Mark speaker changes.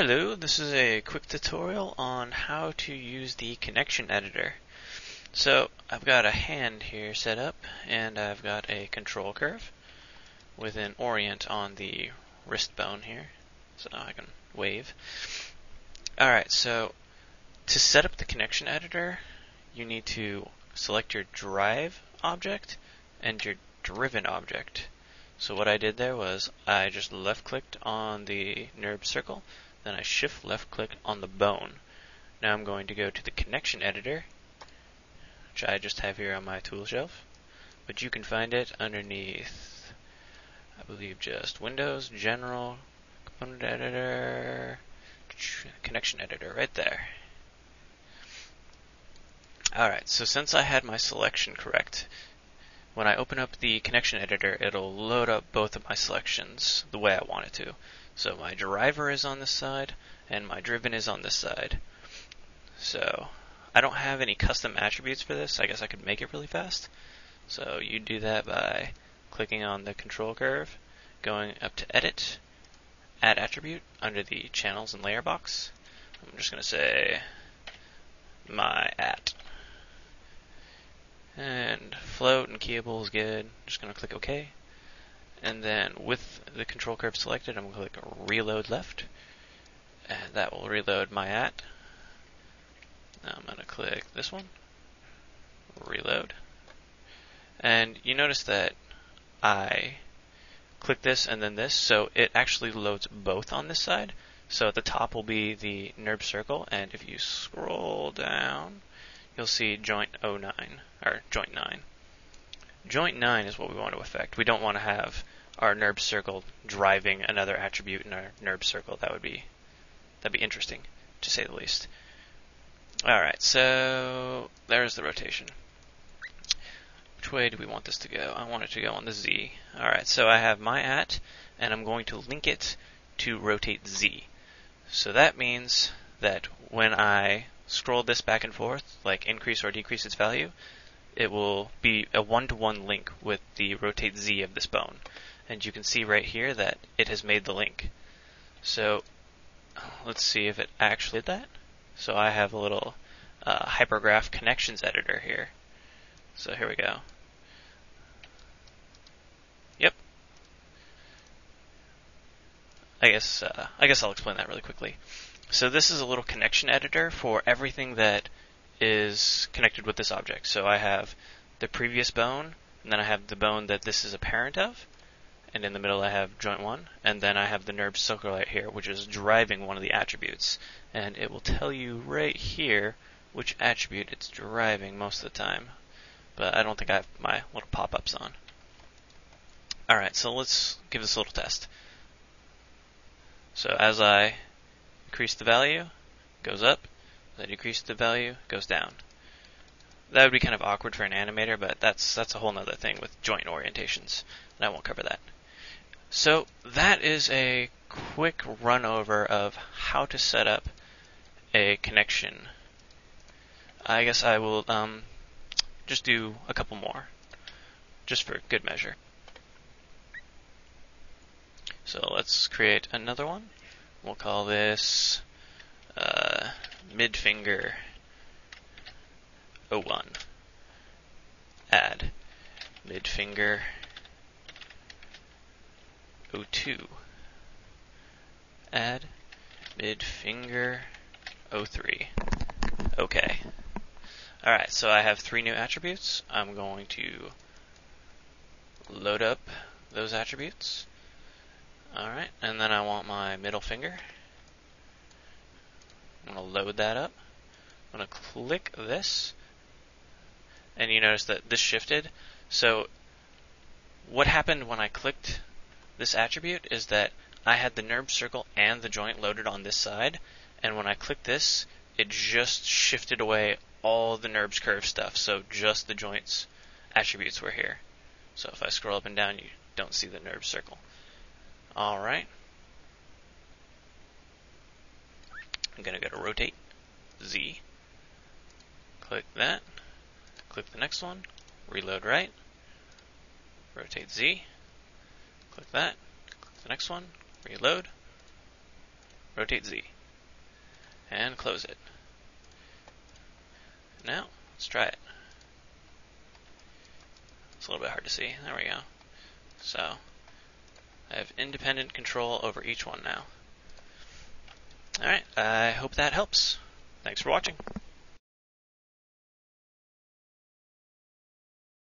Speaker 1: Hello, this is a quick tutorial on how to use the connection editor. So I've got a hand here set up and I've got a control curve with an orient on the wrist bone here so I can wave. Alright, so to set up the connection editor you need to select your drive object and your driven object. So what I did there was I just left clicked on the NURB circle, then I shift left click on the bone. Now I'm going to go to the connection editor, which I just have here on my tool shelf, but you can find it underneath, I believe, just Windows, General, Component Editor, Connection Editor, right there. Alright, so since I had my selection correct, when I open up the connection editor, it'll load up both of my selections the way I want it to. So my driver is on this side, and my driven is on this side. So I don't have any custom attributes for this. I guess I could make it really fast. So you do that by clicking on the control curve, going up to Edit, Add Attribute under the Channels and Layer box. I'm just going to say my at. And float and keyable is good. Just going to click OK. And then with the control curve selected, I'm going to click reload left. And that will reload my at. Now I'm going to click this one. Reload. And you notice that I click this and then this, so it actually loads both on this side. So at the top will be the NURB circle, and if you scroll down, you'll see joint 09, or joint 9. Joint 9 is what we want to affect. We don't want to have our NURB circle driving another attribute in our NURB circle. That'd be interesting, to say the least. Alright, so there's the rotation. Which way do we want this to go? I want it to go on the Z. Alright, so I have my at, and I'm going to link it to rotate Z. So that means that when I scroll this back and forth, like increase or decrease its value, it will be a one-to-one link with the rotate Z of this bone. And you can see right here that it has made the link. So let's see if it actually did that. So I have a little hypergraph connections editor here. So here we go. Yep. I guess I'll explain that really quickly. So this is a little connection editor for everything that is connected with this object. So I have the previous bone, and then I have the bone that this is a parent of, and in the middle I have joint 1, and then I have the NURB circle right here, which is driving one of the attributes. And it will tell you right here which attribute it's driving most of the time. But I don't think I have my little pop-ups on. Alright, so let's give this a little test. So as I increase the value, it goes up. As I decrease the value, it goes down. That would be kind of awkward for an animator, but that's a whole nother thing with joint orientations, and I won't cover that. So that is a quick run over of how to set up a connection. I guess I will just do a couple more, just for good measure. So let's create another one. We'll call this midfinger 01. Add midfinger 02. Add midfinger 03. Okay. Alright, so I have 3 new attributes. I'm going to load up those attributes. Alright, and then I want my middle finger. I'm going to load that up. I'm going to click this, and you notice that this shifted. So what happened when I clicked this attribute is that I had the NURB circle and the joint loaded on this side, and when I clicked this, it just shifted away all the NURBS curve stuff, so just the joints attributes were here. So if I scroll up and down, you don't see the NURB circle. Alright. I'm going to go to rotate Z. Click that. Click the next one. Reload right. Rotate Z. Click that. Click the next one. Reload. rotate Z, and close it. Now, let's try it. It's a little bit hard to see. There we go. So, I have independent control over each one now. Alright, I hope that helps. Thanks for watching.